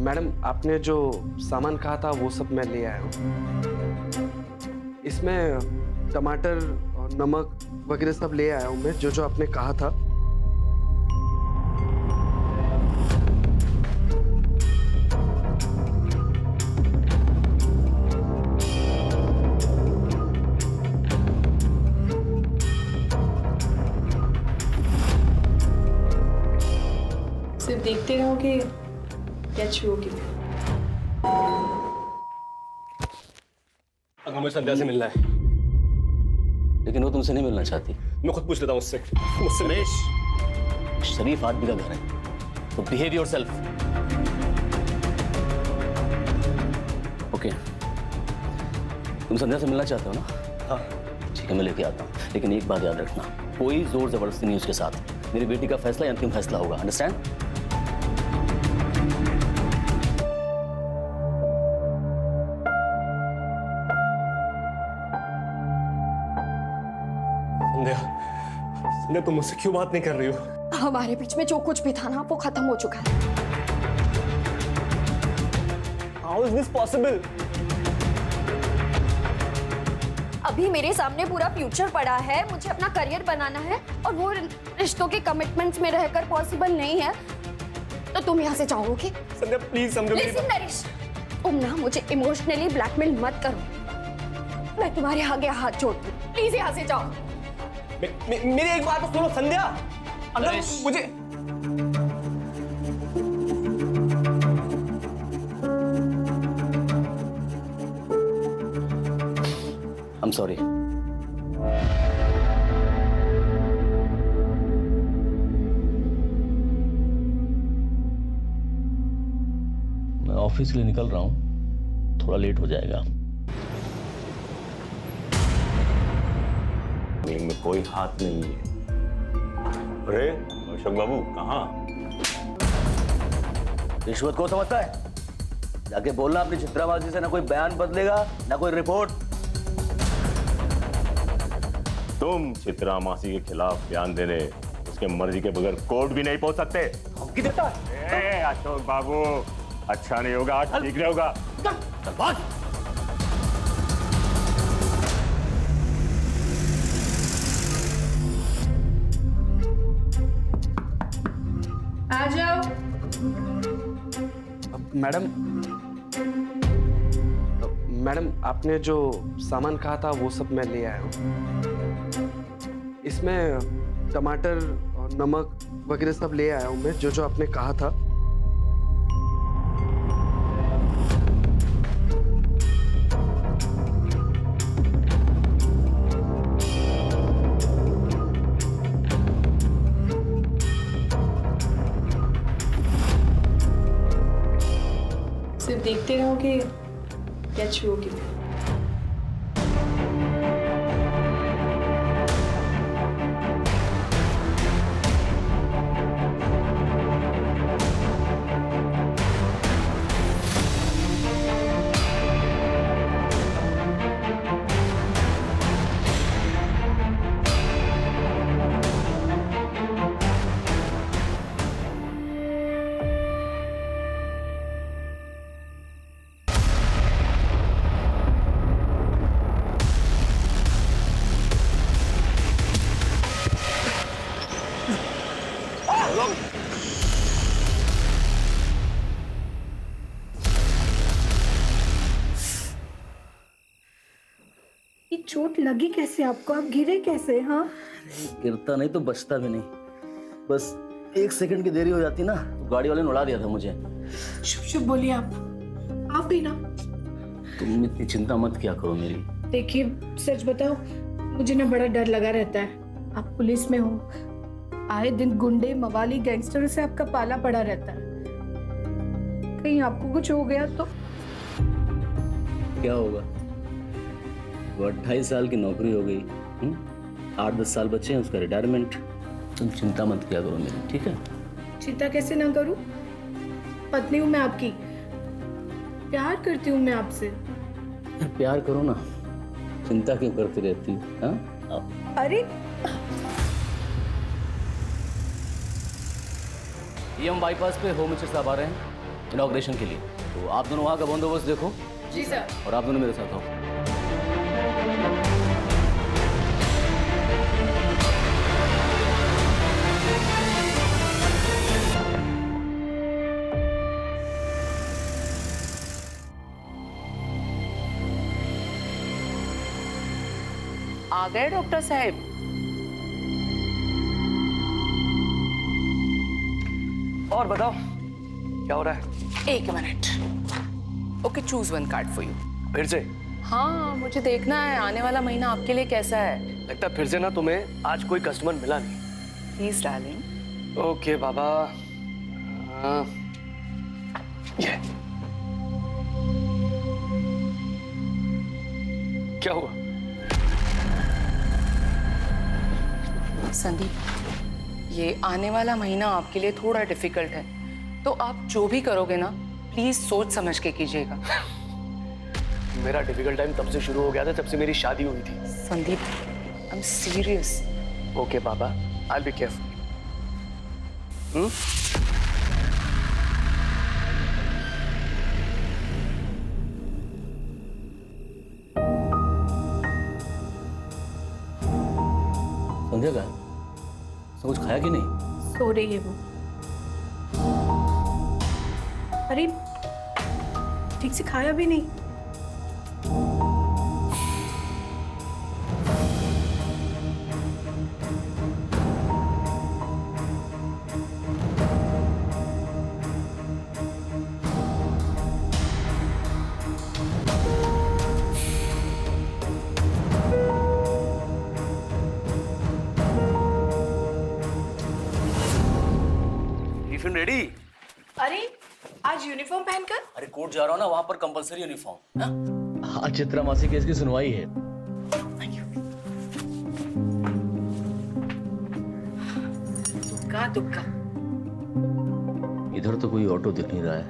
Madam आपने जो सामान कहा था वो सब मैं ले आया हूँ। इसमें टमाटर और नमक वगैरह सब ले आया हूँ मैं, जो जो आपने कहा था। सिर्फ देखते रहोगे क्या छुओगे? हमें संध्या से मिलना है, लेकिन वो तुमसे नहीं मिलना चाहती। मैं खुद पूछ लेता हूँ उससे। रमेश, शरीफ आदमी का घर है, तो बिहेव योरसेल्फ। ओके, तुम संध्या से मिलना चाहते हो ना? हाँ। ठीक है, मैं लेके आता हूँ, लेकिन एक बात याद रखना, कोई जोर जबरदस्ती नहीं उसके साथ। मेरी बेटी का फैसला अंतिम फैसला होगा, अंडरस्टैंड? संध्या, तुम मुझसे क्यों बात नहीं कर रही हो? हमारे बीच में जो कुछ भी था ना वो खत्म हो चुका है। How is this possible? अभी मेरे सामने पूरा फ्यूचर पड़ा है, मुझे अपना करियर बनाना है और वो रिश्तों के कमिटमेंट्स में रहकर पॉसिबल नहीं है, तो तुम यहाँ से जाओगे। संध्या प्लीज समझो मेरी लिसन नरेश, तुम ना मुझे इमोशनली ब्लैकमेल मत करो। मैं तुम्हारे आगे हाथ जोड़ती हूँ, प्लीज यहाँ से जाओ। मेरी एक बात तो सुनो संध्या, अगर मुझे I'm sorry. मैं ऑफिस के लिए निकल रहा हूँ, थोड़ा लेट हो जाएगा। में कोई हाथ नहीं है। अरे अशोक बाबू कहाँ? रिश्वत को समझता है? जाके बोलना अपनी चित्राबाजी से ना कोई बयान बदलेगा ना कोई रिपोर्ट। तुम चित्रा मासी के खिलाफ बयान देने उसके मर्जी के बगैर कोर्ट भी नहीं पहुंच सकते। धमकी देता? अशोक बाबू अच्छा नहीं होगा, ठीक नहीं होगा। आ जाओ। मैडम आपने जो सामान कहा था वो सब मैं ले आया हूँ। इसमें टमाटर और नमक वगैरह सब ले आया हूँ मैं, जो जो आपने कहा था। सिर्फ देखते रहोगे क्या छुओगे? ये चोट लगी कैसे आपको? आप गिरे कैसे? हाँ, गिरता नहीं तो बचता भी नहीं, बस एक सेकंड की देरी हो जाती ना तो गाड़ी वाले ने उड़ा दिया था मुझे। शुभ शुभ बोलिए आप भी ना। तुम इतनी चिंता मत किया करो मेरी। देखिए सच बताओ, मुझे ना बड़ा डर लगा रहता है। आप पुलिस में हो, आए दिन गुंडे मवाली गैंगस्टरों से आपका पाला पड़ा रहता है, कहीं आपको कुछ हो गया तो? क्या होगा? वो 28 साल की नौकरी हो गई, 8-10 साल बचे हैं उसका रिटायरमेंट। तुम चिंता मत किया करो मेरी, ठीक है? चिंता कैसे ना करूं? पत्नी हूं मैं आपकी, प्यार करती हूं मैं आपसे। प्यार करो ना, चिंता क्यों करती रहती हो? हाँ? अरे ये हम बाईपास पे होम मिनिस्टर साहब आ रहे हैं, इनॉग्रेशन के लिए। तो आप दोनों वहाँ का बंदोबस्त देखो। जी सर। और आप दोनों मेरे साथ आओ। आ गए डॉक्टर साहब? और बताओ क्या हो रहा है? एक minute. Okay, choose one card for you. फिर से? हाँ, मुझे देखना है आने वाला महीना आपके लिए कैसा है। लगता है फिर से ना तुम्हें आज कोई कस्टमर मिला नहीं। Please darling. ओके बाबा। ये क्या हुआ? संदीप, ये आने वाला महीना आपके लिए थोड़ा डिफिकल्ट है, तो आप जो भी करोगे ना प्लीज सोच समझ के कीजिएगा। मेरा डिफिकल्ट टाइम तब से शुरू हो गया था जब से मेरी शादी हुई थी। Sandeep, I am serious. Okay बाबा, I will be careful. Sandhya का सब कुछ खाया कि नहीं? सो रही है वो। अरे ठीक से खाया भी नहीं। Tiffin ready? अरे आज यूनिफॉर्म पहनकर? अरे कोर्ट जा रहा हूँ ना, वहां पर कंपलसरी यूनिफॉर्म। हाँ, चित्रा मासी केस की सुनवाई है। दुक्का दुक्का। इधर तो कोई ऑटो दिख नहीं रहा है,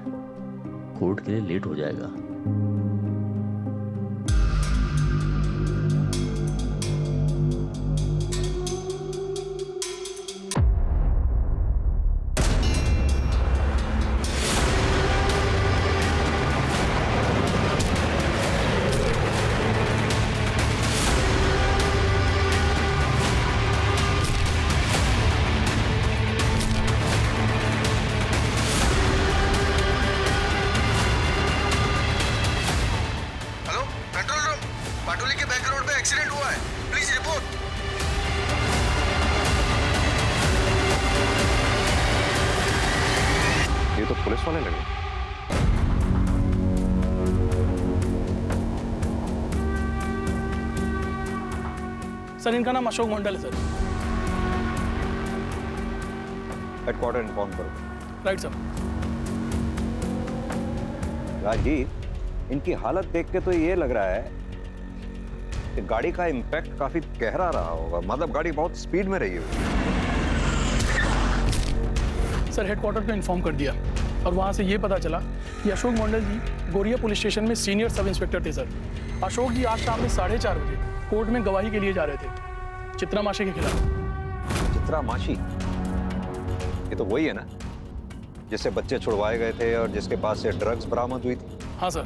कोर्ट के लिए लेट हो जाएगा। एक्सीडेंट हुआ है, प्लीज रिपोर्ट। ये तो पुलिस वाले लगे। सर इनका नाम अशोक मंडल है सर। हेडक्वार्टर इन्फॉर्म करो। Right sir. राजीव, इनकी हालत देख के तो ये लग रहा है कि गाड़ी का इम्पैक्ट काफी गहरा रहा होगा, मतलब गाड़ी बहुत स्पीड में रही होगी। सर हेडक्वार्टर को इन्फॉर्म कर दिया और वहाँ से ये पता चला कि अशोक मंडल जी गोरिया पुलिस स्टेशन में सीनियर सब इंस्पेक्टर थे सर। अशोक जी आज शाम में 4:30 बजे कोर्ट में गवाही के लिए जा रहे थे चित्रा मासी के खिलाफ। चित्रा मासी, ये तो वही है ना जिससे बच्चे छुड़वाए गए थे और जिसके पास से ड्रग्स बरामद हुई थी? हाँ सर।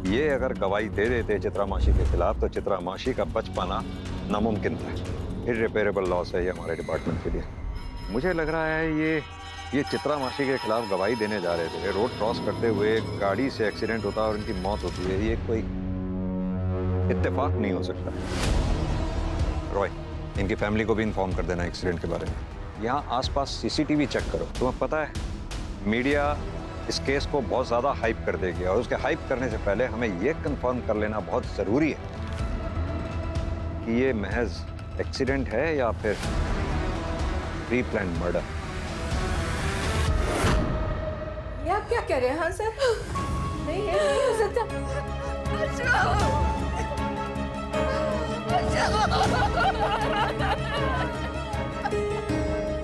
ये अगर गवाही दे देते चित्रा मासी के खिलाफ तो चित्रा मासी का बच पाना नामुमकिन था। इररिपेरेबल लॉस है ये हमारे डिपार्टमेंट के लिए। मुझे लग रहा है ये चित्रा मासी के खिलाफ गवाही देने जा रहे थे, रोड क्रॉस करते हुए गाड़ी से एक्सीडेंट होता और इनकी मौत होती है। ये कोई इत्तेफाक नहीं हो सकता। रॉय, इनकी फैमिली को भी इन्फॉर्म कर देना एक्सीडेंट के बारे में। यहाँ आसपास सीसीटीवी चेक करो। तुम्हें पता है मीडिया इस केस को बहुत ज़्यादा हाइप कर देगी और उसके हाइप करने से पहले हमें ये कंफर्म कर लेना बहुत ज़रूरी है कि ये महज एक्सीडेंट है या फिर प्री प्लान मर्डर। ये आप क्या कह रहे हैं? हाँ सर, नहीं है, नहीं हो सकता।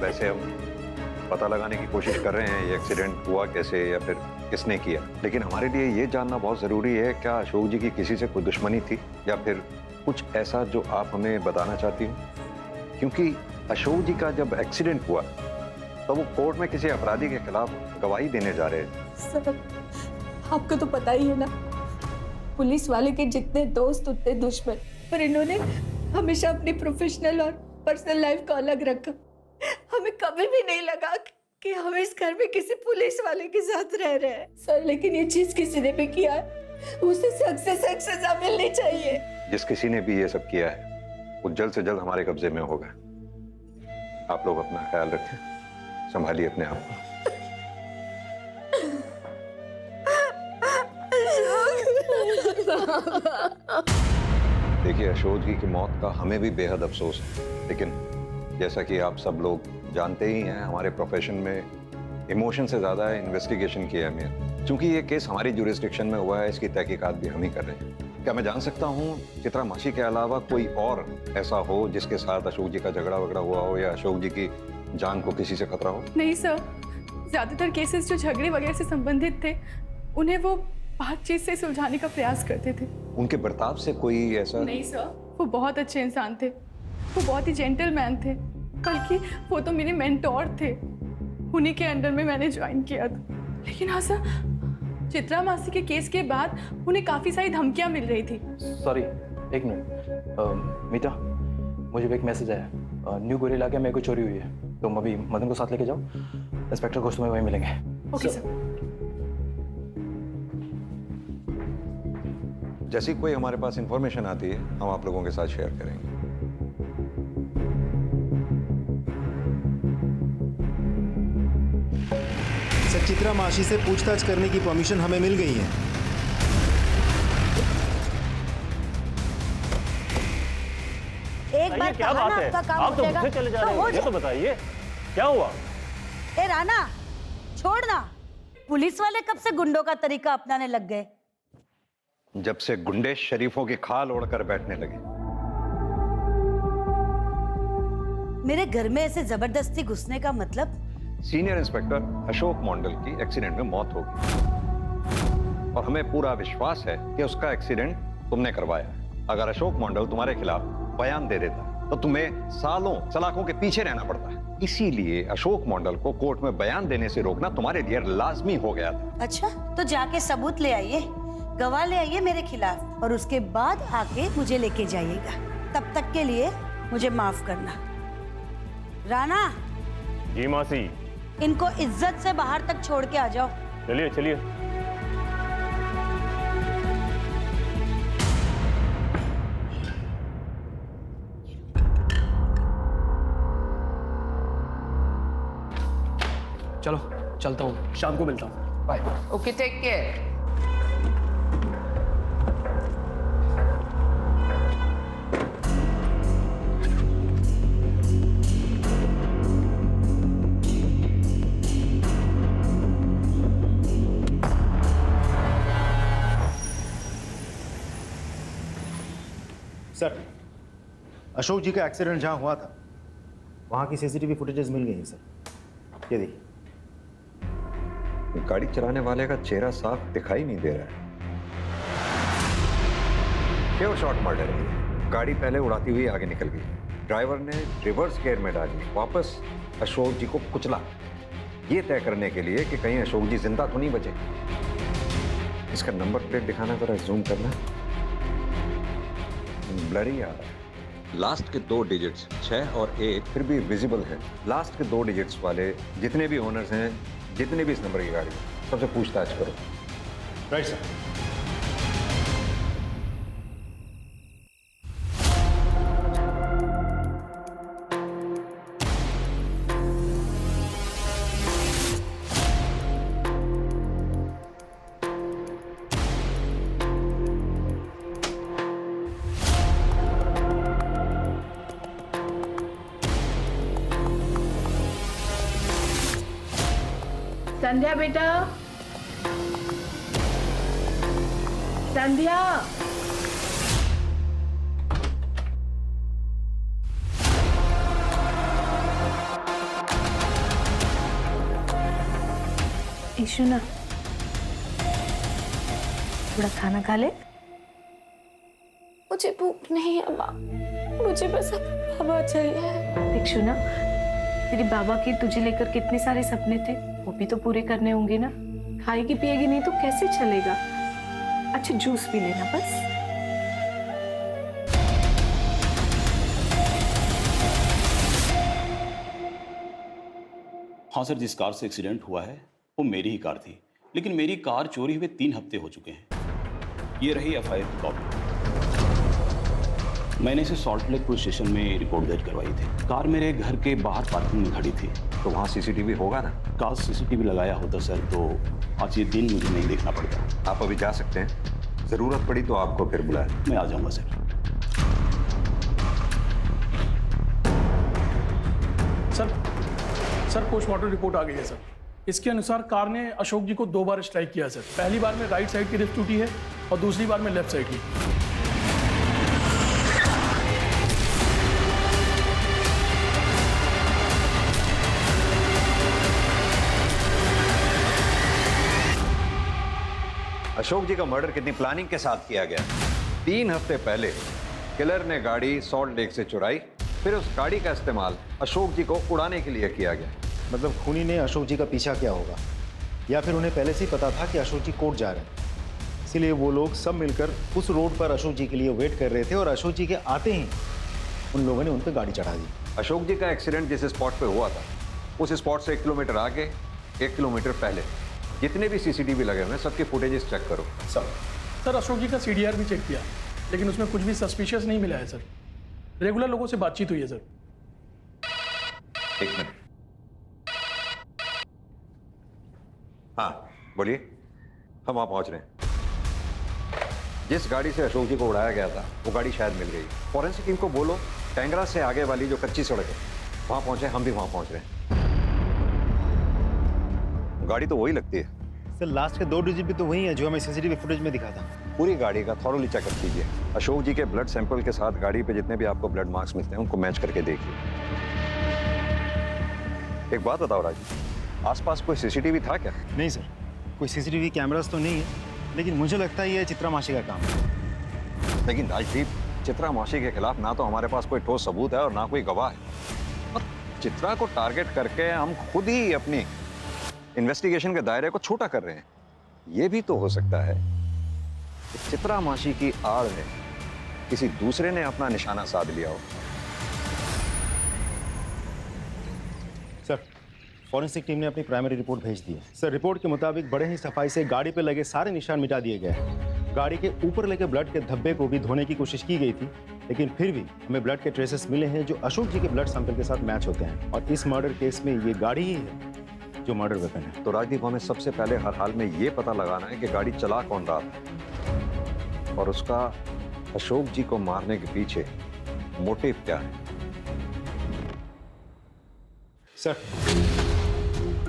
वैसे हम पता लगाने की कोशिश कर रहे हैं ये एक्सीडेंट हुआ कैसे या फिर किसने किया, लेकिन हमारे लिए ये जानना बहुत ज़रूरी है क्या अशोक जी की किसी से कोई दुश्मनी थी या फिर कुछ ऐसा जो आप हमें बताना चाहती हो। क्योंकि अशोक जी का जब एक्सीडेंट हुआ तो वो कोर्ट में किसी अपराधी के खिलाफ गवाही देने जा रहे हैं। सर, आपको तो पता ही है ना, पुलिस वाले के जितने दोस्त उतने दुश्मन, पर इन्होंने हमेशा अपनी प्रोफेशनल और पर्सनल लाइफ को अलग रखा। हमें कभी भी नहीं लगा कि हम इस घर में किसी पुलिस वाले के साथ रह रहे हैं सर, लेकिन ये चीज किसी ने भी किया है, उसे सख्त से सख्त सजा मिलनी चाहिए। जिस किसी ने भी ये सब किया है वो जल्द से जल्द हमारे कब्जे में होगा। आप लोग अपना ख्याल रखें, संभालिए अपने आप को। देखिए, अशोक जी की मौत का हमें भी बेहद अफसोस है, लेकिन जैसा कि आप सब लोग जानते ही हैं, हमारे प्रोफेशन में इमोशन से ज्यादा इन्वेस्टिगेशन की अहमियत। क्योंकि ये केस हमारी जुरिस्डिक्शन में हुआ है, इसकी तहकीकात भी हम ही कर रहे हैं। क्या मैं जान सकता हूँ चित्रा मासी के अलावा कोई और ऐसा हो जिसके साथ अशोक जी का झगड़ा वगड़ा हुआ हो या अशोक जी की जान को किसी से खतरा हो? नहीं सर, ज्यादातर केसेस जो झगड़े वगैरह से संबंधित थे उन्हें वो बातचीत से सुलझाने का प्रयास करते थे। उनके बर्ताव से कोई ऐसा? नहीं सर, वो बहुत अच्छे इंसान थे, वो बहुत ही जेंटलमैन थे, बल्कि वो तो मेरे मेंटोर थे, उन्हीं के अंडर में मैंने ज्वाइन किया था। लेकिन हाँ सर, चित्रा मासी के केस के बाद उन्हें काफी सारी धमकियां मिल रही थी। सॉरी, एक मिनट। मीता, मुझे एक मैसेज आया, न्यू गोरी इलाके में कोई चोरी हुई है, तुम अभी मदन को साथ लेके जाओ, इंस्पेक्टर को तुम्हें वहीं मिलेंगे। Okay sir. जैसी कोई हमारे पास इंफॉर्मेशन आती है हम आप लोगों के साथ शेयर करेंगे। सर, चित्रा मासी से पूछताछ करने की परमिशन हमें मिल गई है। एक बार क्या बात है? आप तो मुझसे चले जा रहे हो, ये तो बताइए क्या हुआ? ए राना, छोड़ ना। पुलिस वाले कब से गुंडों का तरीका अपनाने लग गए? जब से गुंडे शरीफों की खाल ओढ़कर बैठने लगे। मेरे घर में ऐसे जबरदस्ती घुसने का मतलब? सीनियर इंस्पेक्टर अशोक मंडल की एक्सीडेंट में मौत हो गई और हमें पूरा विश्वास है कि उसका एक्सीडेंट तुमने करवाया। अगर अशोक मंडल तुम्हारे खिलाफ बयान दे देता तो तुम्हें सालों सलाखों के पीछे रहना पड़ता। इसीलिए अशोक मंडल को कोर्ट में बयान देने से रोकना तुम्हारे लिए लाजमी हो गया था। अच्छा, तो जाके सबूत ले आइए, गवाह ले आइए मेरे खिलाफ, और उसके बाद आके मुझे लेके जाइएगा। तब तक के लिए मुझे माफ करना। राना। जी मासी। इनको इज्जत से बाहर तक छोड़ के आ जाओ। चलिए चलिए। चलो चलता हूँ, शाम को मिलता हूँ, bye. Okay, take care. Sir, Ashok ji का एक्सीडेंट जहां हुआ था वहां की सीसीटीवी फुटेजेस मिल गई हैं सर। ये देखिए। गाड़ी चलाने वाले का चेहरा साफ दिखाई नहीं दे रहा है। प्योर शॉट मर्डर है। गाड़ी पहले उड़ाती हुई आगे निकल गई, ड्राइवर ने रिवर्स गियर में डाली, वापस अशोक जी को कुचला, ये तय करने के लिए कि कहीं अशोक जी जिंदा तो नहीं बचे। इसका नंबर प्लेट दिखाना, जरा जूम करना। ब्लरी आ रहा है। लास्ट के 2 डिजिट्स 6 और 1 फिर भी विजिबल है। लास्ट के 2 डिजिट्स वाले जितने भी ओनर्स हैं, जितने भी इस नंबर की गाड़ी, सबसे पूछताछ करो। Right sir. संध्या बेटा, संध्या। ईशु ना, थोड़ा खाना खा ले। मुझे भूख नहीं है माँ, मुझे बस हवा चाहिए। इशु ना, तेरे बाबा के तुझे लेकर कितने सारे सपने थे, वो भी तो पूरे करने होंगे ना। खाएगी पिएगी नहीं तो कैसे चलेगा। अच्छा जूस पी लेना बस। हाँ सर, जिस कार से एक्सीडेंट हुआ है वो मेरी ही कार थी, लेकिन मेरी कार चोरी हुए 3 हफ्ते हो चुके हैं। ये रही एफआईआर की कॉपी। मैंने इसे सॉल्ट लेक पुलिस स्टेशन में रिपोर्ट दर्ज करवाई थी। कार मेरे घर के बाहर पार्किंग में खड़ी थी। तो वहाँ सीसीटीवी होगा ना? काश सीसीटीवी लगाया होता सर, तो आज ये दिन मुझे नहीं देखना पड़ता। आप अभी जा सकते हैं, जरूरत पड़ी तो आपको फिर बुलाया। मैं आ जाऊंगा सर। सर पोस्टमार्टम रिपोर्ट आ गई है सर। इसके अनुसार कार ने अशोक जी को 2 बार स्ट्राइक किया सर। पहली बार में राइट साइड की रिस्ट टूटी है और दूसरी बार में लेफ्ट साइड की। अशोक जी का मर्डर कितनी प्लानिंग के साथ किया गया। 3 हफ्ते पहले किलर ने गाड़ी सॉल्ट लेक से चुराई, फिर उस गाड़ी का इस्तेमाल अशोक जी को उड़ाने के लिए किया गया। मतलब खूनी ने अशोक जी का पीछा किया होगा, या फिर उन्हें पहले से ही पता था कि अशोक जी कोर्ट जा रहे हैं, इसीलिए वो लोग सब मिलकर उस रोड पर अशोक जी के लिए वेट कर रहे थे और अशोक जी के आते ही उन लोगों ने उन पर गाड़ी चढ़ा दी। अशोक जी का एक्सीडेंट जिस स्पॉट पे हुआ था, उस स्पॉट से 1 किलोमीटर आगे, 1 किलोमीटर पहले जितने भी सीसीटीवी लगे हुए हैं सबके फुटेजेस चेक करो। सर अशोक जी का सीडीआर भी चेक किया, लेकिन उसमें कुछ भी सस्पिशियस नहीं मिला है सर। रेगुलर लोगों से बातचीत हुई है सर। 1 मिनट। हाँ बोलिए, हम वहाँ पहुँच रहे हैं। जिस गाड़ी से अशोक जी को उड़ाया गया था वो गाड़ी शायद मिल गई। फॉरेंसिक टीम को बोलो टेंगरा से आगे वाली जो कच्ची सड़क है वहाँ पहुँचे, हम भी वहाँ पहुँच रहे हैं। गाड़ी तो वही लगती है सर। लास्ट के 2 डिजिट भी तो वही है जो हमें सीसीटीवी फुटेज में दिखा था। पूरी गाड़ी का थॉरोली चेकअप कीजिए। अशोक जी के ब्लड सैंपल के साथ गाड़ी पे जितने भी आपको ब्लड मार्क्स मिलते हैं उनको मैच करके देखिए। एक बात बताओ राज, आसपास कोई सीसीटीवी था क्या? नहीं सर, कोई सीसीटीवी कैमरास तो नहीं है, लेकिन मुझे लगता है ये चित्रा मासी का काम है। लेकिन राजदीप, चित्रा मासी के खिलाफ ना तो हमारे पास कोई ठोस सबूत है और ना कोई गवाह है, और चित्रा को टारगेट करके हम खुद ही अपनी इन्वेस्टिगेशन के दायरे को छोटा कर रहे हैं। यह भी तो हो सकता है कि चित्रा मासी की आड़ में किसी दूसरे ने अपना निशाना साध लिया हो। सर फॉरेंसिक टीम ने अपनी प्राइमरी रिपोर्ट भेज दी है। सर रिपोर्ट के मुताबिक बड़े ही सफाई से गाड़ी पे लगे सारे निशान मिटा दिए गए हैं। गाड़ी के ऊपर लगे ब्लड के धब्बे को भी धोने की कोशिश की गई थी, लेकिन फिर भी हमें ब्लड के ट्रेसेस मिले हैं जो अशोक जी के ब्लड सैंपल के साथ मैच होते हैं, और इस मर्डर केस में ये गाड़ी ही है जो मर्डर वेपन है। तो राजदीप, हमें सबसे पहले हर हाल में ये पता लगाना है कि गाड़ी चला कौन रहा था और उसका अशोक जी को मारने के पीछे मोटिव क्या है। सर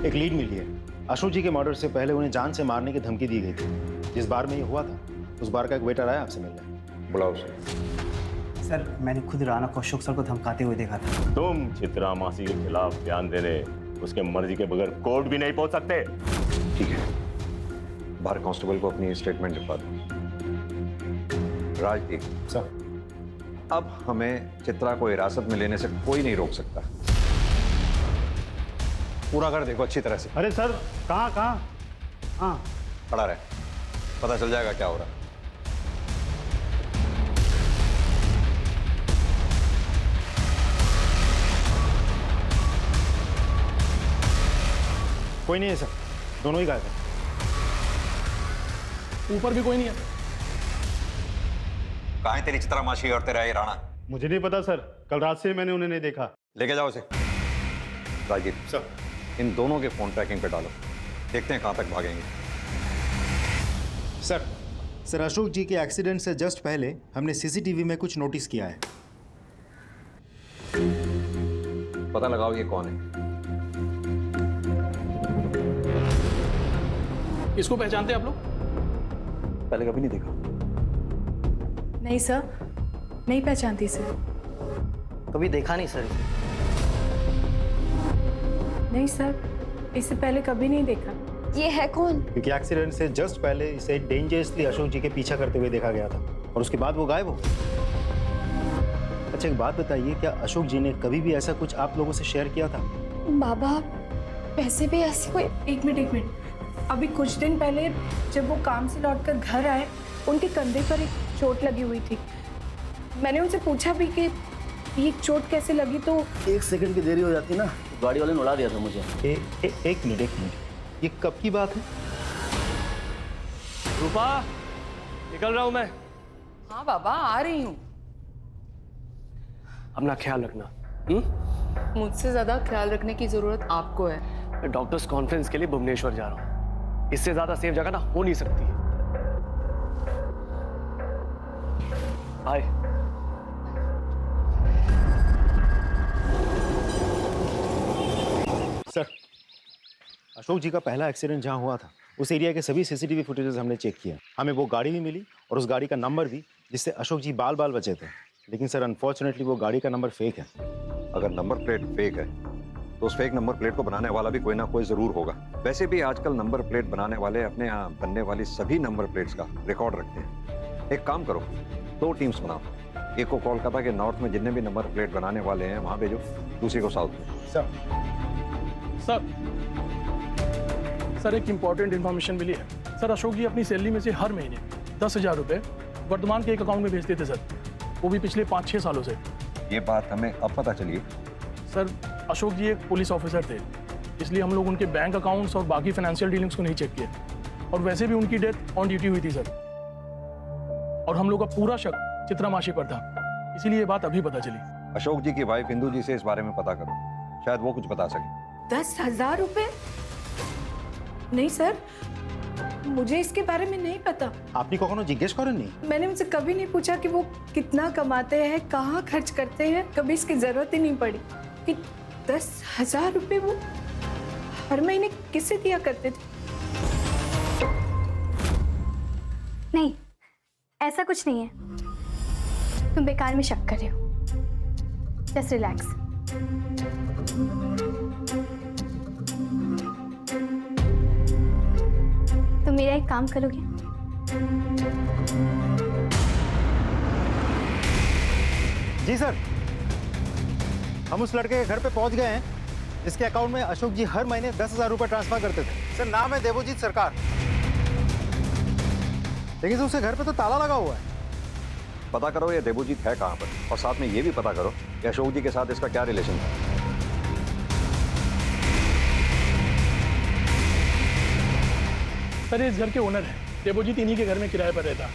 एक लीड मिली है। अशोक जी के मर्डर से पहले उन्हें जान से मारने की धमकी दी गई थी। जिस बार में ये हुआ था उस बार का एक वेटर आया आपसे मिलने। बुलाओ उसे। सर मैंने खुद राणा को अशोक सर को धमकाते हुए देखा था। तुम चित्रा मासी के खिलाफ बयान देने उसके मर्जी के बगैर कोर्ट भी नहीं पहुंच सकते। ठीक है, बाहर कांस्टेबल को अपनी स्टेटमेंट लिखवा दो। राजदीप सर, अब हमें चित्रा को हिरासत में लेने से कोई नहीं रोक सकता। पूरा कर देखो अच्छी तरह से। अरे सर कहाँ? हाँ खड़ा रहे, पता चल जाएगा क्या हो रहा है। कोई नहीं है सर, दोनों ही गायब हैं। ऊपर भी कोई नहीं है। कहाँ है तेरी चित्रा मासी और तेरा ये राणा? मुझे नहीं पता सर, कल रात से मैंने उन्हें नहीं देखा। लेके जाओ उसे। राजदीप सर, इन दोनों के फोन ट्रैकिंग पे डालो, देखते हैं कहाँ तक भागेंगे। सर अशोक जी के एक्सीडेंट से जस्ट पहले हमने सीसीटीवी में कुछ नोटिस किया है। पता लगाओ ये कौन है। इसको पहचानते हैं आप लोग? पहले कभी नहीं देखा। नहीं सर, नहीं पहचानती सर। कभी देखा नहीं सर इसे। नहीं सर, इससे पहले कभी नहीं देखा। ये है कौन? क्योंकि एक्सीडेंट से जस्ट पहले इसे डेंजरसली अशोक जी के पीछा करते हुए देखा गया था और उसके बाद वो गायब हो। अच्छा एक बात बताइए, क्या अशोक जी ने कभी भी ऐसा कुछ आप लोगों से शेयर किया था बाबा वैसे भी ऐसे कोई एक मिनट। अभी कुछ दिन पहले जब वो काम से लौटकर घर आए, उनके कंधे पर एक चोट लगी हुई थी। मैंने उनसे पूछा भी कि ये चोट कैसे लगी, तो 1 सेकंड की देरी हो जाती ना। गाड़ी वाले ने उड़ा दिया था मुझे। एक मिनट, ये कब की बात है? रूपा, निकल रहा हूं मैं। हाँ बाबा, आ रही हूँ। अपना ख्याल रखना। मुझसे ज्यादा ख्याल रखने की जरूरत आपको है। मैं डॉक्टर्स कॉन्फ्रेंस के लिए भुवनेश्वर जा रहा हूँ। इससे ज्यादा सेफ जगह ना हो नहीं सकती। बाय। सर, अशोक जी का पहला एक्सीडेंट जहां हुआ था, उस एरिया के सभी सीसीटीवी फुटेजेस हमने चेक किया। हमें वो गाड़ी भी मिली और उस गाड़ी का नंबर भी, जिससे अशोक जी बाल बाल बचे थे। लेकिन सर, अनफॉर्चुनेटली वो गाड़ी का नंबर फेक है। अगर नंबर प्लेट फेक है तो उस फेक नंबर प्लेट को बनाने वाला भी कोई ना कोई जरूर होगा। वैसे भी आजकल नंबर प्लेट बनाने वाले अपने यहाँ बनने वाली सभी नंबर प्लेट्स का रिकॉर्ड रखते हैं। एक काम करो, 2 टीम्स बनाओ। एक को कोलकाता के नॉर्थ में जितने भी नंबर प्लेट बनाने वाले हैं वहां भेजो, दूसरी को साउथ में। सर एक इम्पॉर्टेंट इन्फॉर्मेशन मिली है। सर अशोक जी अपनी सैलरी में से हर महीने 10,000 रुपये वर्धमान के एक अकाउंट में भेजते थे सर, वो भी पिछले 5-6 सालों से। ये बात हमें अब पता चली। सर अशोक जी एक पुलिस ऑफिसर थे, इसलिए हम लोग उनके बैंक अकाउंट्स और बाकी फाइनेंशियल डीलिंग्स को नहीं चेक किए। और वैसे भी उनकी डेथ ऑन ड्यूटी हुई थी सर, और हम लोग का पूरा शक चित्रा मासी पर था, इसीलिए ये बात अभी पता चली। अशोक जी की वाइफ इंदू जी से इस बारे में पता करो, शायद वो कुछ बता सके। 10,000 रुपए? नहीं सर, मुझे इसके बारे में नहीं पता। आपने कखनो जिज्ञेस करें नहीं? मैंने उनसे कभी नहीं पूछा कि वो कितना कमाते हैं, कहाँ खर्च करते हैं। कभी इसकी जरूरत ही नहीं पड़ी कि 10,000 रुपए वो हर महीने किसे दिया करते थे। नहीं, ऐसा कुछ नहीं है। तुम बेकार में शक कर रहे हो। Just relax. तुम मेरा एक काम करोगे? जी सर, हम उस लड़के के घर पे पहुंच गए हैं जिसके अकाउंट में अशोक जी हर महीने 10,000 रुपए ट्रांसफर करते थे। सर नाम है देवोजीत सरकार, लेकिन उसके घर पे तो ताला लगा हुआ है। पता करो ये देवोजीत है कहाँ पर, और साथ में ये भी पता करो कि अशोक जी के साथ इसका क्या रिलेशन था। सर इस घर के ओनर है, देवोजीत इन्हीं के घर में किराए पर रहता।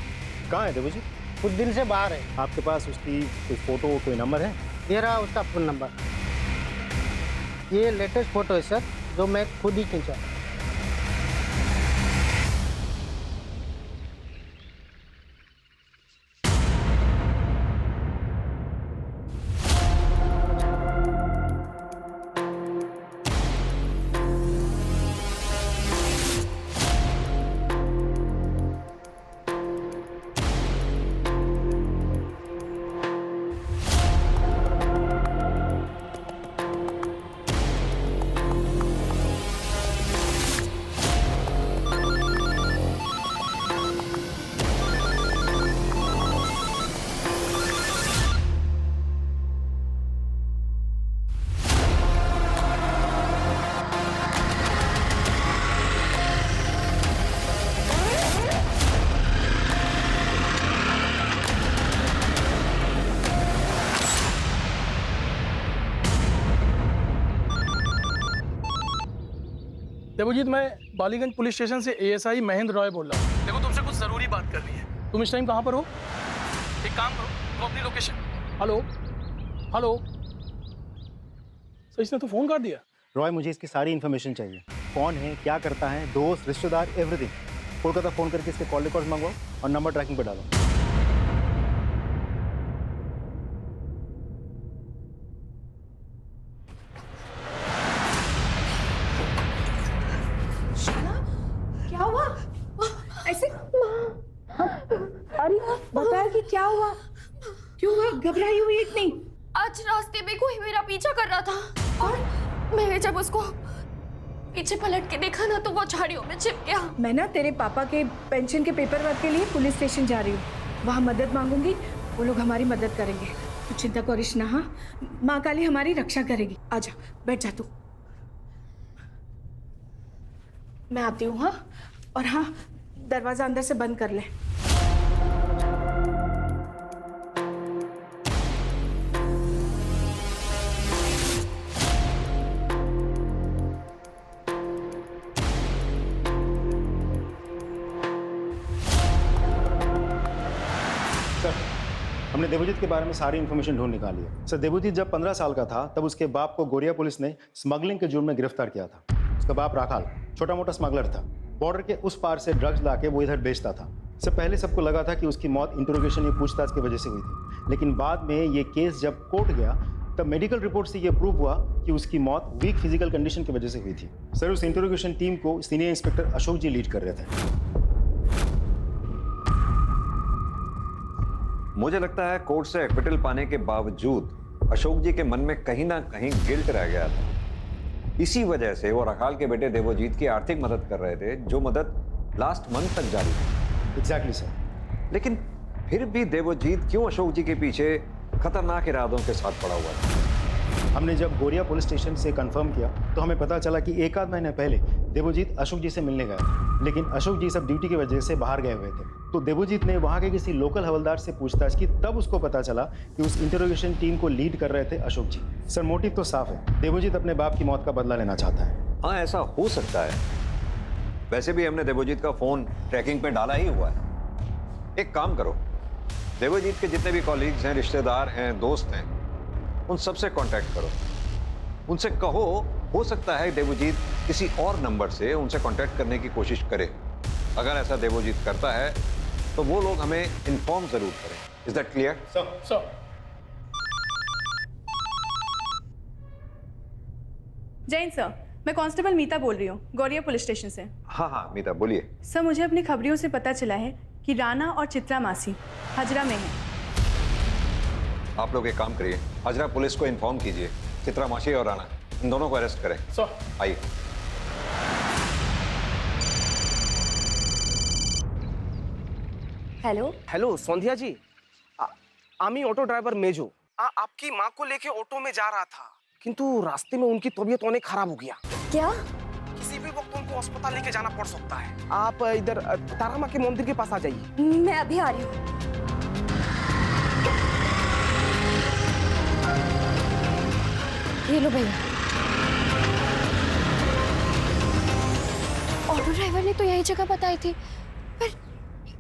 कहाँ है देवोजीत? कुछ दिन से बाहर है। आपके पास उसकी कोई फोटो, कोई नंबर है? ये रहा उसका फोन नंबर। ये लेटेस्ट फोटो है सर, जो मैं खुद ही खींचा। देवोजीत, मैं बालीगंज पुलिस स्टेशन से एएसआई महेंद्र रॉय बोल रहा हूँ। देखो तुमसे कुछ जरूरी बात करनी है। तुम इस टाइम कहाँ पर हो? एक काम करो, तुम अपनी लोकेशन। Hello hello. सर इसने तो फोन काट दिया। रॉय, मुझे इसकी सारी इन्फॉर्मेशन चाहिए। कौन है, क्या करता है, दोस्त, रिश्तेदार, एवरीथिंग। कोलकाता फोन करके इसके कॉल रिकॉर्ड मंगवाओ और नंबर ट्रैकिंग पर डालो। क्या हुआ? ऐसे अरे बताया कि क्या हुआ? क्यों हुआ? घबराई हुई इतनी? आज रास्ते में कोई मेरा पीछा कर रहा था और मैंने जब उसको पीछे पलट के देखा ना, तो वो झाड़ियों में छिप गया। मैं ना तेरे पापा के पेंशन के पेपर वर्क के लिए पुलिस स्टेशन जा रही हूँ। वहाँ मदद मांगूंगी, वो लोग हमारी मदद करेंगे। तू चिंता करिश ना। हाँ, माँ काली हमारी रक्षा करेगी। आजा, बैठ जा तू। मैं आती हूँ। हाँ, और हाँ, दरवाजा अंदर से बंद कर ले। हमने देवजीत के बारे में सारी इन्फॉर्मेशन ढूंढ निकाली है। सर, देवजीत जब 15 साल का था तब उसके बाप को गोरिया पुलिस ने स्मगलिंग के जुर्म में गिरफ्तार किया था। उसका बाप राखाल छोटा मोटा स्मगलर था। बॉर्डर के उस पार से ड्रग्स लाके वो इधर बेचता था। इससे पहले सबको लगा था कि उसकी मौत इंटरोगेशन या पूछताछ की वजह से हुई थी, लेकिन बाद में ये केस जब कोर्ट गया तब मेडिकल रिपोर्ट से ये प्रूव हुआ कि उसकी मौत वीक फिजिकल कंडीशन की वजह से हुई थी। सर, उस इंटरोगेशन टीम को सीनियर इंस्पेक्टर अशोक जी लीड कर रहे थे। मुझे लगता है कोर्ट से एक्विटल पाने के बावजूद अशोक जी के मन में कहीं ना कहीं गिल्ट रह गया था। इसी वजह से वो राखाल के बेटे देवजीत की आर्थिक मदद कर रहे थे, जो मदद लास्ट मंथ तक जारी थी। Exactly sir. लेकिन फिर भी देवजीत क्यों अशोक जी के पीछे खतरनाक इरादों के साथ पड़ा हुआ था? हमने जब गोरिया पुलिस स्टेशन से कंफर्म किया तो हमें पता चला कि एक आध महीने पहले देवजीत अशोक जी से मिलने गया था, लेकिन अशोक जी सब ड्यूटी की वजह से बाहर गए हुए थे। तो देवजीत ने वहां के किसी लोकल हवलदार से पूछताछ की, तब उसको पता चला कि उस इंटरोगेशन टीम को लीड कर रहे थे अशोक जी। सर, मोटिव तो साफ है, देवजीत अपने बाप की मौत का बदला लेना चाहता है। हाँ, ऐसा हो सकता है। वैसे भी हमने देवजीत का फोन ट्रैकिंग पे डाला ही हुआ है। एक काम करो, देवजीत के जितने भी कॉलीग्स हैं, रिश्तेदार हैं, दोस्त हैं, उन सबसे कांटेक्ट करो। उनसे कहो, हो सकता है देवजीत किसी और नंबर से उनसे कांटेक्ट करने की कोशिश करे। अगर ऐसा देवजीत करता है तो वो लोग हमें इन्फॉर्म जरूर करें। Is that clear? Sir, Jain sir, मैं कांस्टेबल मीता बोल रही हूँ, गौरिया पुलिस स्टेशन से। हाँ हाँ मीता, बोलिए। सर, मुझे अपनी खबरियों से पता चला है कि राणा और चित्रा मासी हजरा में हैं। आप लोग एक काम करिए, हजरा पुलिस को इन्फॉर्म कीजिए, चित्रा मासी और राणा इन दोनों को अरेस्ट करें। सर, आइए। हेलो हेलो संध्या जी, आमी ऑटो ड्राइवर मेजो आपकी माँ को लेके ऑटो में जा रहा था, किंतु रास्ते में उनकी तबीयत अनेक खराब हो गया। क्या? किसी भी वक्त उनको अस्पताल लेके जाना पड़ सकता है। आप इधर तारा माँ के मंदिर के पास आ जाइए। मैं अभी आ रही हूँ। ये लो भैया। ऑटो ड्राइवर ने तो यही जगह बताई थी, पर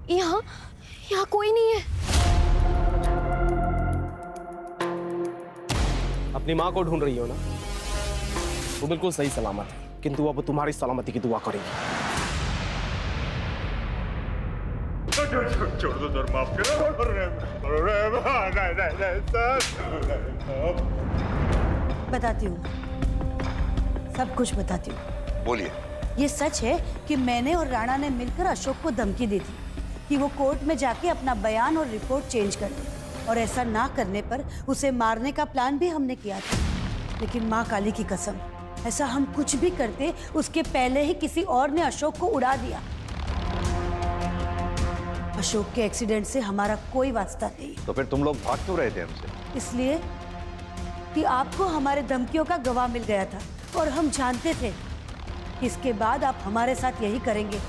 यहाँ कोई नहीं है। अपनी माँ को ढूंढ रही हो ना? वो बिल्कुल सही सलामत है, किंतु अब तुम्हारी सलामती की दुआ करेगी। छोड़ दो सर, माफ करो। बताती हूँ, सब कुछ बताती हूँ। बोलिए। ये सच है कि मैंने और राणा ने मिलकर अशोक को धमकी दी थी कि वो कोर्ट में जाके अपना बयान और रिपोर्ट चेंज कर दे, और ऐसा ना करने पर उसे मारने का प्लान भी हमने किया था। लेकिन माँ काली की कसम, ऐसा हम कुछ भी करते उसके पहले ही किसी और ने अशोक को उड़ा दिया। अशोक के एक्सीडेंट से हमारा कोई वास्ता नहीं। तो फिर तुम लोग भाग क्यों रहे थे हमसे? इसलिए कि आपको हमारे धमकियों का गवाह मिल गया था, और हम जानते थे कि इसके बाद आप हमारे साथ यही करेंगे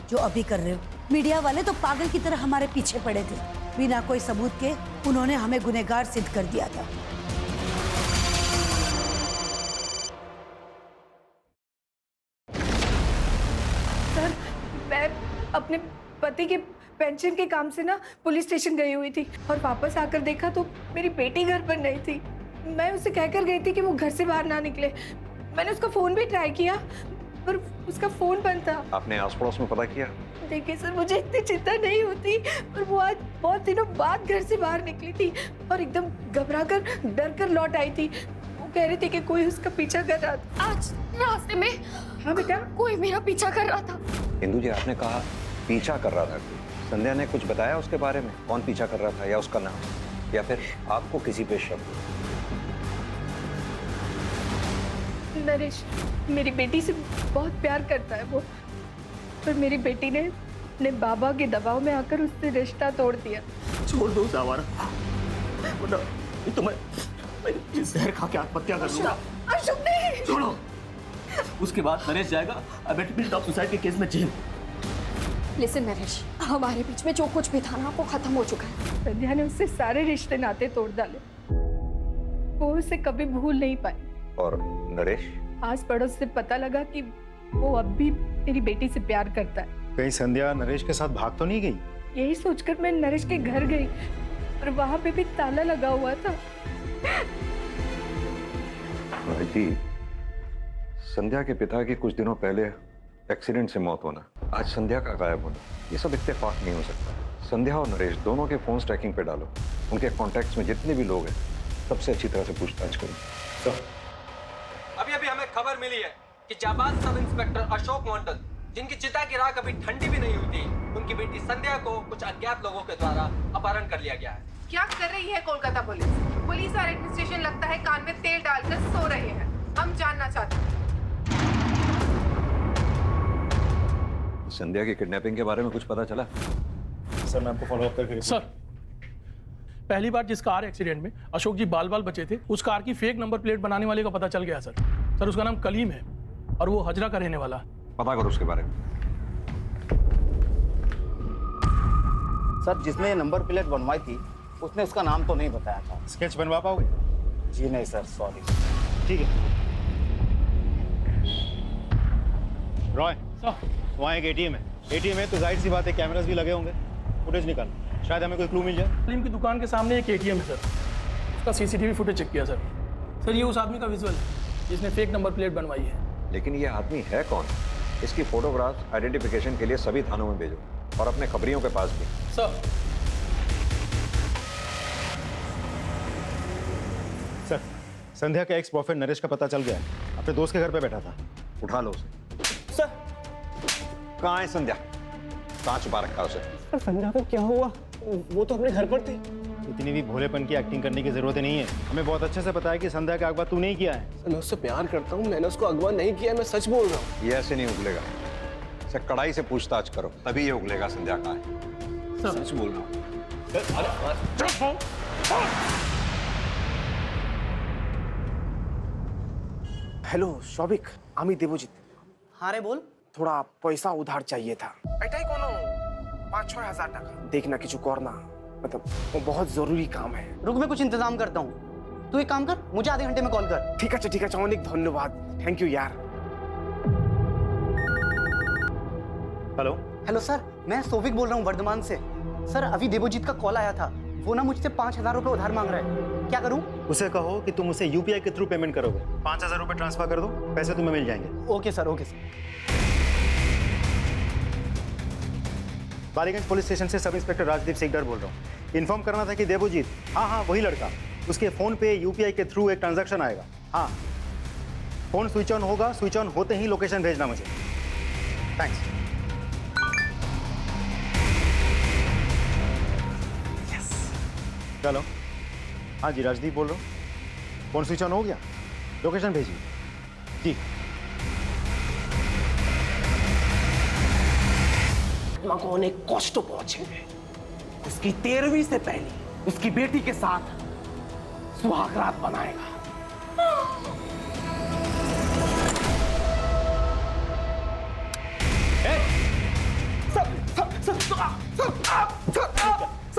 जो अभी कर रहे हो। मीडिया वाले तो पागल की तरह हमारे पीछे पड़े थे, बिना कोई सबूत के उन्होंने हमें गुनहगार सिद्ध कर दिया था। सर, मैं अपने पति के पेंशन के काम से ना पुलिस स्टेशन गई हुई थी, और वापस आकर देखा तो मेरी बेटी घर पर नहीं थी। मैं उसे कहकर गई थी कि वो घर से बाहर ना निकले। मैंने उसका फोन भी ट्राई किया, पर उसका फोन बंद था। आपने आस पड़ोस में पता किया? देखिए सर, मुझे इतनी चिंता नहीं होती, पर वो आज बहुत दिनों बाद घर से बाहर निकली थी और एकदम घबराकर डर कर लौट आई थी। वो कह रही थी कि कोई उसका पीछा कर रहा था। आज रास्ते में? हाँ बेटा, कोई मेरा पीछा कर रहा था। इंदु जी, आपने कहा पीछा कर रहा था, संध्या ने कुछ बताया उसके बारे में? कौन पीछा कर रहा था, या उसका नाम, या फिर आपको किसी पे शक? नरेश मेरी बेटी से बहुत प्यार करता है वो, पर मेरी बेटी ने अपने बाबा के दबाव में आकर उससे रिश्ता तोड़ दिया। छोड़ दो उसे आवारा, तो मैं जहर खा के आत्महत्या कर लूंगा। अशोक नहीं, छोड़ो। उसके बाद नरेश जाएगा अबेटमेंट ऑफ सुसाइड के केस में जेल। लिसन नरेश, हमारे बीच में जो कुछ भी था ना वो खत्म हो चुका है। संध्या ने उससे सारे रिश्ते नाते तोड़ डाले, वो उसे कभी भूल नहीं पाई। और नरेश? आस पड़ोस से पता लगा कि वो अब भी मेरी बेटी से प्यार करता है। कहीं संध्या नरेश के साथ भाग तो नहीं गई? यही सोचकर मैं नरेश के घर गई और वहां पे भी ताला लगा हुआ था। भाई, संध्या के पिता की कुछ दिनों पहले एक्सीडेंट से मौत होना, आज संध्या का गायब होना, ये सब इत्तेफाक नहीं हो सकता। संध्या और नरेश दोनों के फोन ट्रैकिंग पे डालो, उनके कॉन्टैक्ट्स में जितने भी लोग हैं सबसे अच्छी तरह से पूछताछ करो। अभी अभी हमें खबर मिली है कि जाबाज सब इंस्पेक्टर अशोक मंडल, जिनकी चिता की राख अभी ठंडी भी नहीं हुई थी, उनकी बेटी संध्या को कुछ अज्ञात लोगों के द्वारा अपहरण कर लिया गया है। क्या कर रही है कोलकाता पुलिस? पुलिस और एडमिनिस्ट्रेशन लगता है कान में तेल डालकर सो रहे हैं। हम जानना चाहते हैं। संध्या की किडनैपिंग के बारे में कुछ पता चला? सर मैं आपको फॉलो अप करके सर, पहली बार जिस कार एक्सीडेंट में अशोक जी बाल बाल बचे थे, उस कार की फेक नंबर प्लेट बनाने वाले का पता चल गया सर। सर उसका नाम कलीम है और वो हजरा का रहने वाला है। पता करो उसके बारे में। सर जिसने ये नंबर प्लेट बनवाई थी उसने उसका नाम तो नहीं बताया था। स्केच बनवा पाओगे? जी नहीं सर, सॉरी। ठीक है। रॉय, वहाँ एक एटीएम है। एटीएम है तो जाहिर सी बात है कैमरास भी लगे होंगे, फुटेज निकाल, शायद हमें कोई क्लू मिल जाए। कलीम की दुकान के सामने एक एटीएम है सर, उसका सीसीटीवी फुटेज चेक किया सर। सर ये उस आदमी का विजुअल है जिसने फेक नंबर प्लेट बनवाई है। लेकिन ये आदमी है कौन? इसकी फोटोग्राफ आइडेंटिफिकेशन के लिए सभी थानों में भेजो और अपने खबरियों के पास भी। सर सर, संध्या का एक्स बॉयफ्रेंड नरेश का पता चल गया है, अपने दोस्त के घर पे बैठा था। उठा लो उसे। सर कहाँ है संध्या? कहाँ छुपा रखा उसे? सर संध्या को क्या हुआ? वो तो अपने घर पर थी। इतनी भी भोलेपन की एक्टिंग करने की जरूरत नहीं है। हमें बहुत अच्छे से पता है कि संध्या का अगवा तू नहीं किया है। मैं उससे प्यार करता हूँ, मैंने उसको अगवा नहीं किया, मैं सच बोल रहा हूँ। ये ऐसे नहीं उगलेगा, इसे कड़ाई से पूछताछ करो तभी ये उगलेगा संध्या कहाँ है। सच बोल रहा हूँ। हेलो शौविक, आम्ही देवजित। हाँ रे बोल। थोड़ा पैसा उधार चाहिए था। एटाई कोनो 5-6 हजार टाका देखना किचु करना, मतलब वो बहुत जरूरी काम है। रुक मैं कुछ इंतजाम करता हूँ, तू एक काम कर, मुझे आधे घंटे में कॉल कर। ठीक है अनेक धन्यवाद, थैंक यू यार। हेलो हेलो सर, मैं सोविक बोल रहा हूँ वर्धमान से। सर अभी देवजीत का कॉल आया था, वो ना मुझसे 5,000 रुपये उधार मांग रहा है। क्या करूँ? उसे कहो कि तुम उसे यूपीआई के थ्रू पेमेंट करोगे। 5,000 रुपये ट्रांसफर कर दो, पैसे तुम्हें मिल जाएंगे। Okay sir, okay sir. Ballygunge police station से सब इंस्पेक्टर राजदीप सिकदर बोल रहा हूँ। इन्फॉर्म करना था कि देवजीत, हाँ वही लड़का, उसके फोन पे यूपीआई के थ्रू एक ट्रांजैक्शन आएगा। हाँ, फोन स्विच ऑन होगा, स्विच ऑन होते ही लोकेशन भेजना मुझे। थैंक्स। चलो। हाँ जी राजदीप बोल रहा हूँ, फोन स्विच ऑन हो गया, लोकेशन भेजिए जी। माँ को अनेक कष्ट पहुंचेंगे। उसकी 13वीं से पहले उसकी बेटी के साथ सुहागरात बनाएगा।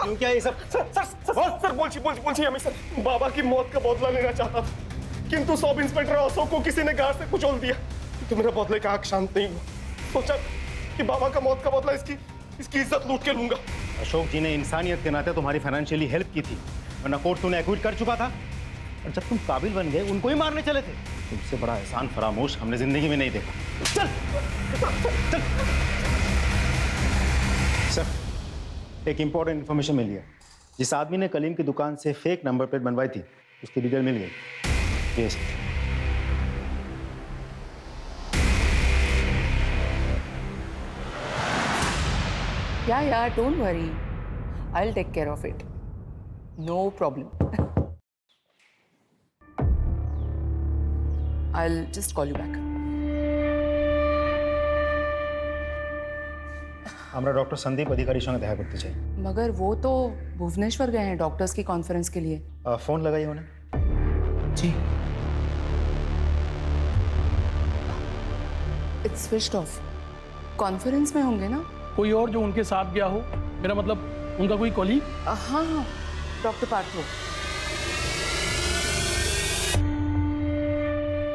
क्या ये सब? सर बोलची हमें सर बाबा की मौत का बदला लेना चाहता था, किंतु सब इंस्पेक्टर अशोक को किसी ने गाड़ से कुचल दिया, तो मेरा बदले का हक शांत नहीं हुआ। सोचा कि बाबा का मौत का बदला इसकी इज्जत लूट के लूंगा। अशोक जी ने इंसानियत के नाते तुम्हारी फाइनेंशियली हेल्प की थी, वरना कोर्ट तूने एक्विट कर चुका था। और जब तुम काबिल बन गए उनको ही मारने चले थे। तुमसे बड़ा एहसान फरामोश हमने जिंदगी में नहीं देखा। चल चल। सर एक इंपॉर्टेंट इन्फॉर्मेशन मिली है। जिस आदमी ने कलीम की दुकान से फेक नंबर प्लेट बनवाई थी उसकी डिटेल मिल गई। Yes Yeah, don't worry. I'll take care of it. No problem. I'll just call you back. हमरा डॉक्टर संदीप अधिकारी संगे देखा करते चाहिए। मगर वो तो भुवनेश्वर गए हैं डॉक्टर्स की कॉन्फ्रेंस के लिए। फोन लगाइए उन्हें। जी। It's switched off. कॉन्फ्रेंस में होंगे ना? कोई और जो उनके साथ गया हो, मेरा मतलब उनका कोई कॉलीग? हाँ, डॉक्टर पार्थो।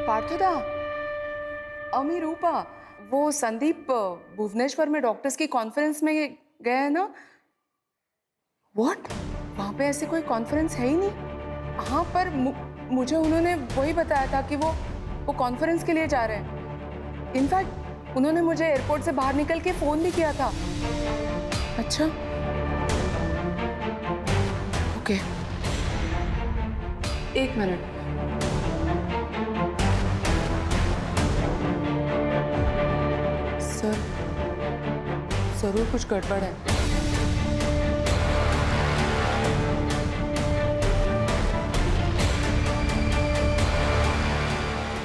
पार्थोदा, अमी रूपा, वो संदीप भुवनेश्वर में डॉक्टर्स की कॉन्फ्रेंस में गए हैं ना? व्हाट? वहाँ पे ऐसी कोई कॉन्फ्रेंस है ही नहीं। हाँ, पर मुझे उन्होंने वही बताया था कि वो कॉन्फ्रेंस के लिए जा रहे हैं। इनफैक्ट उन्होंने मुझे एयरपोर्ट से बाहर निकल के फोन भी किया था। अच्छा, ओके, एक मिनट। सर, जरूर कुछ गड़बड़ है।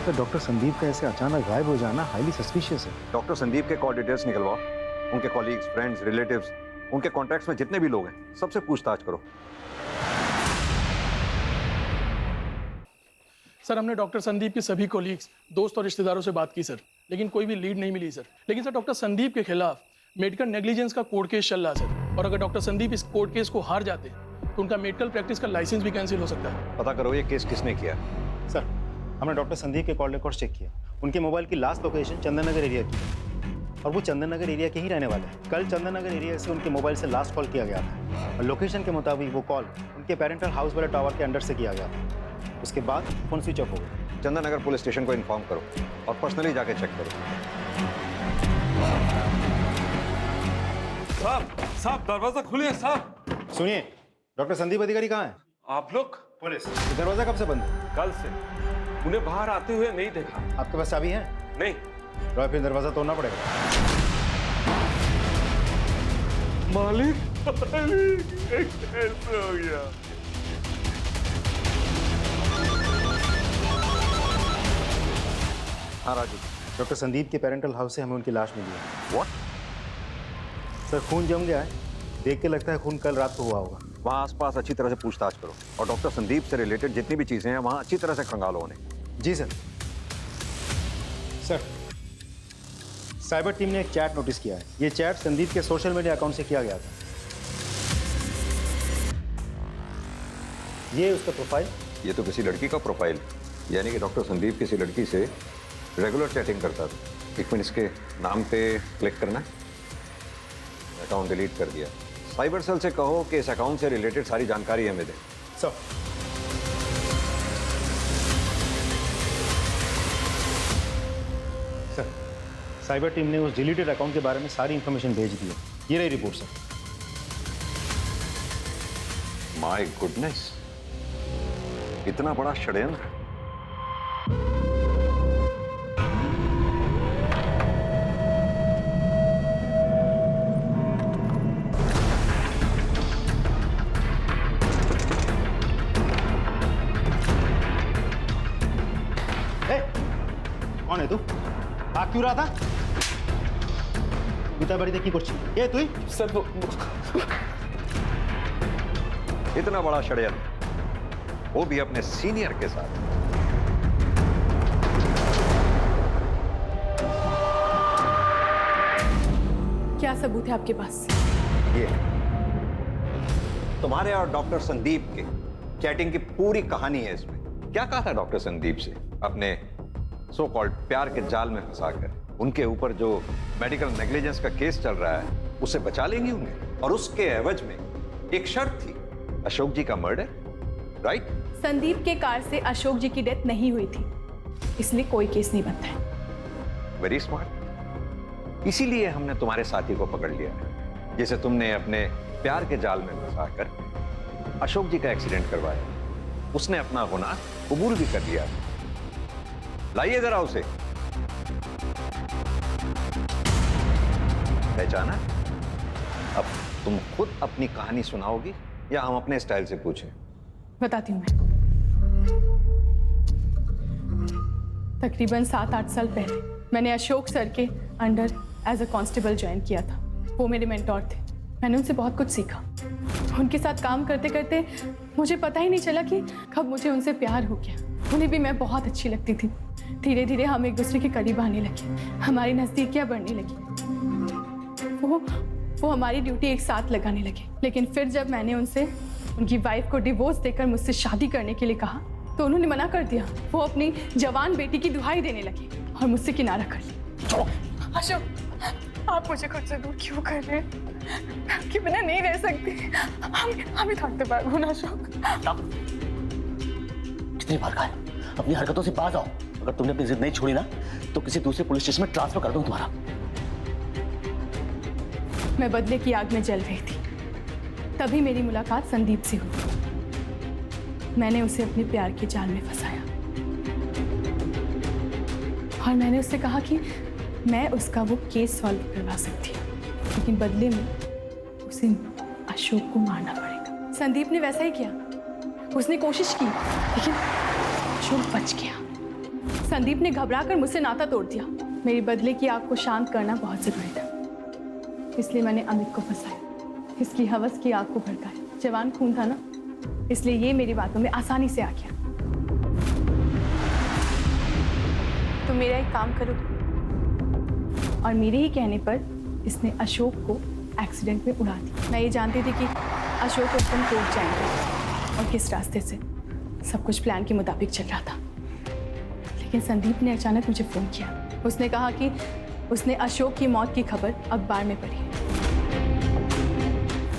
तो डॉक्टर संदीप का ऐसे अचानक गायब हो जाना हाईली सस्पिशियस है। डॉक्टर संदीप के कॉल डिटेल्स निकलवाओ, उनके कॉलीग्स, फ्रेंड्स, रिलेटिव्स, उनके कॉन्टैक्ट्स में जितने भी लोग हैं सबसे पूछताछ करो। सर, हमने डॉक्टर संदीप के सभी कोलीग्स, दोस्त और रिश्तेदारों से बात की सर, लेकिन कोई भी लीड नहीं मिली सर। लेकिन सर, डॉक्टर संदीप के खिलाफ मेडिकल नेग्लिजेंस का कोर्ट केस चल रहा है सर, और अगर डॉक्टर संदीप इस कोर्ट केस को हार जाते तो उनका मेडिकल प्रैक्टिस का लाइसेंस भी कैंसिल हो सकता है। पता करो ये केस किसने किया। सर, हमने डॉक्टर संदीप के कॉल रिकॉर्ड चेक किया। उनके मोबाइल की last location Chandan Nagar area की है और वो चंदन नगर एरिया के ही रहने वाले हैं। कल चंदन नगर एरिया से उनके मोबाइल से लास्ट कॉल किया गया था और लोकेशन के मुताबिक वो कॉल उनके पेरेंटल हाउस वाले टावर के अंडर से किया गया था। उसके बाद फोन स्विच ऑफ हो गया। चंदन नगर पुलिस स्टेशन को इन्फॉर्म करो और पर्सनली जाके चेक करो। साहब दरवाजा खुलिए साहब। सुनिए, डॉक्टर संदीप अधिकारी कहाँ हैं? आप लोग? पुलिस। दरवाजा कब से बंद है? कल से। उन्हें बाहर आते हुए नहीं देखा। आपके पास चाबी है? नहीं। रॉय, फिर दरवाजा तोड़ना पड़ेगा। मालिक, कैसे हो गया? हाँ राजू, डॉक्टर संदीप के पेरेंटल हाउस से हमें उनकी लाश मिली है। व्हाट? सर, खून जम गया है। देख के लगता है खून कल रात को हुआ होगा। वहाँ आसपास अच्छी तरह से पूछताछ करो और डॉक्टर संदीप से रिलेटेड जितनी भी चीजें हैं वहाँ अच्छी तरह से खंगालो उन्हें। जी सर। सर, साइबर टीम ने एक चैट नोटिस किया है। ये चैट संदीप के सोशल मीडिया अकाउंट से किया गया था। ये उसका प्रोफाइल। ये तो किसी लड़की का प्रोफाइल, यानी कि डॉक्टर संदीप किसी लड़की से रेगुलर चैटिंग करता था। एक मिनट, इसके नाम पे क्लिक करना, अकाउंट डिलीट कर दिया। साइबर सेल से कहो कि इस अकाउंट से रिलेटेड सारी जानकारी हमें दें। सर, साइबर टीम ने उस डिलीटेड अकाउंट के बारे में सारी इंफॉर्मेशन भेज दी है। ये रही रिपोर्ट सर। माय गुडनेस, इतना बड़ा षड्यंत्र। कौन है तू? भाग क्यों रहा था? गीता बाड़ी देखी कुछ ये तू ही? सर, इतना बड़ा षड्यंत्र, वो भी अपने सीनियर के साथ। क्या सबूत है आपके पास? ये तुम्हारे और डॉक्टर संदीप के चैटिंग की पूरी कहानी है इसमें। क्या कहा था डॉक्टर संदीप से अपने सो कॉल्ड प्यार के जाल में फंसाकर? उनके ऊपर जो मेडिकल नेग्लिजेंस का केस चल रहा है उसे बचा लेंगी उन्हें, और उसके एवज में एक शर्त थी, अशोक जी का मर्डर, राइट? संदीप के कार से अशोक जी की डेथ नहीं हुई थी, इसलिए कोई केस नहीं बनता है। Very smart. इसीलिए हमने तुम्हारे साथी को पकड़ लिया है, जिसे तुमने अपने प्यार के जाल में फंसाकर अशोक जी का एक्सीडेंट करवाया। उसने अपना गुनाह कबूल भी कर लिया। लाइए जरा उसे। पहचाना? अब तुम खुद अपनी कहानी सुनाओगी या हम अपने स्टाइल से पूछें? बताती हूँ मैं। तकरीबन 7-8 साल पहले मैंने अशोक सर के under as a constable join किया था। वो मेरे मेंटोर थे। मैंने उनसे बहुत कुछ सीखा। उनके साथ काम करते करते मुझे पता ही नहीं चला कि कब मुझे उनसे प्यार हो गया। उन्हें भी मैं बहुत अच्छी लगती थी। धीरे धीरे हम एक दूसरे के करीब आने लगे, हमारी नजदीकियां बढ़ने लगी। वो हमारी ड्यूटी एक साथ लगाने लगे। लेकिन फिर जब मैंने उनसे उनकी वाइफ को डिवोर्स देकर मुझसे शादी करने के लिए कहा तो उन्होंने मना कर दिया। वो अपनी जवान बेटी की दुहाई देने लगे और मुझसे किनारा कर लिया। अशोक, आप मुझे खुद से दूर क्यों कर रहे हैं? मैं आपके बिना नहीं रह सकती। हम थकते पार ना अशोक। कितनी बार कहा अपनी हरकतों से बाज आओ। अगर तुमने अपनी जिद नहीं छोड़ी ना तो किसी दूसरे पुलिस स्टेशन में ट्रांसफर कर दूं तुम्हारा। मैं बदले की आग में जल रही थी, तभी मेरी मुलाकात संदीप से हुई। मैंने उसे अपने प्यार के जाल में फंसाया और मैंने उससे कहा कि मैं उसका वो केस सॉल्व करवा सकती हूँ, लेकिन बदले में उसे अशोक को मारना पड़ेगा। संदीप ने वैसा ही किया। उसने कोशिश की लेकिन अशोक बच गया। संदीप ने घबराकर मुझसे नाता तोड़ दिया। मेरी बदले की आग को शांत करना बहुत जरूरी था, इसलिए मैंने अमित को फंसाया, इसकी हवस की आग को भड़काया। जवान खून था ना, इसलिए ये मेरी बातों में आसानी से आ गया। तो मेरा एक काम करो, और मेरे ही कहने पर इसने अशोक को एक्सीडेंट में उड़ा दिया। मैं ये जानती थी कि अशोक उस दिन कोर्ट जाएंगे और किस रास्ते से। सब कुछ प्लान के मुताबिक चल रहा था, लेकिन संदीप ने अचानक मुझे फ़ोन किया। उसने कहा कि उसने अशोक की मौत की खबर अखबार में पढ़ी।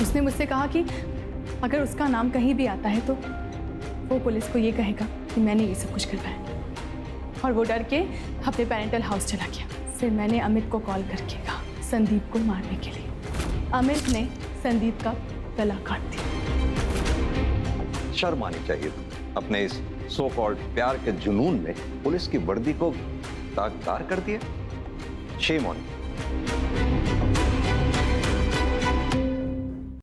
उसने मुझसे कहा कि अगर उसका नाम कहीं भी आता है तो वो पुलिस को ये कहेगा कि मैंने ये सब कुछ करवाया, और वो डर के अपने पेरेंटल हाउस चला गया। फिर मैंने अमित को कॉल करके कहा संदीप को मारने के लिए। अमित ने संदीप का गला काट दिया। शर्म आनी चाहिए अपने इस सो कॉल्ड प्यार के जुनून में पुलिस की वर्दी को दागदार कर दिया। Shame on you.